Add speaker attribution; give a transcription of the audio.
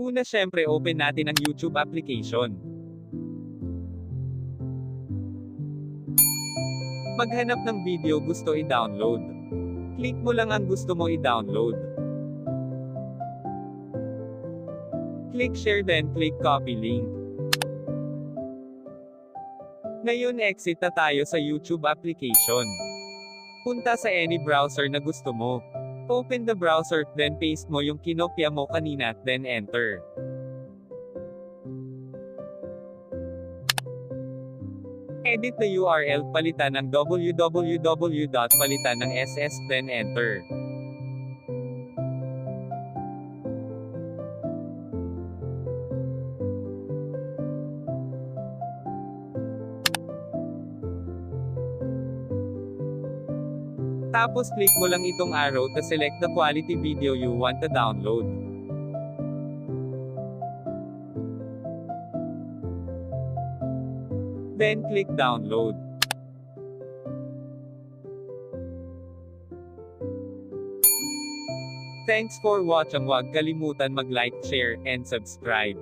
Speaker 1: Una syempre open natin ang YouTube application. Maghanap ng video gusto i-download. Click mo lang ang gusto mo i-download. Click share then click copy link. Ngayon exit na tayo sa YouTube application. Punta sa any browser na gusto mo. Open the browser, then paste mo yung kinopya mo kanina, then enter. Edit the URL, palitan ng www. Palitan ng ss, then enter. Tapos click mo lang itong arrow to select the quality video you want to download. Then click download. Thanks for watching. Huwag kalimutan mag-like, share, and subscribe.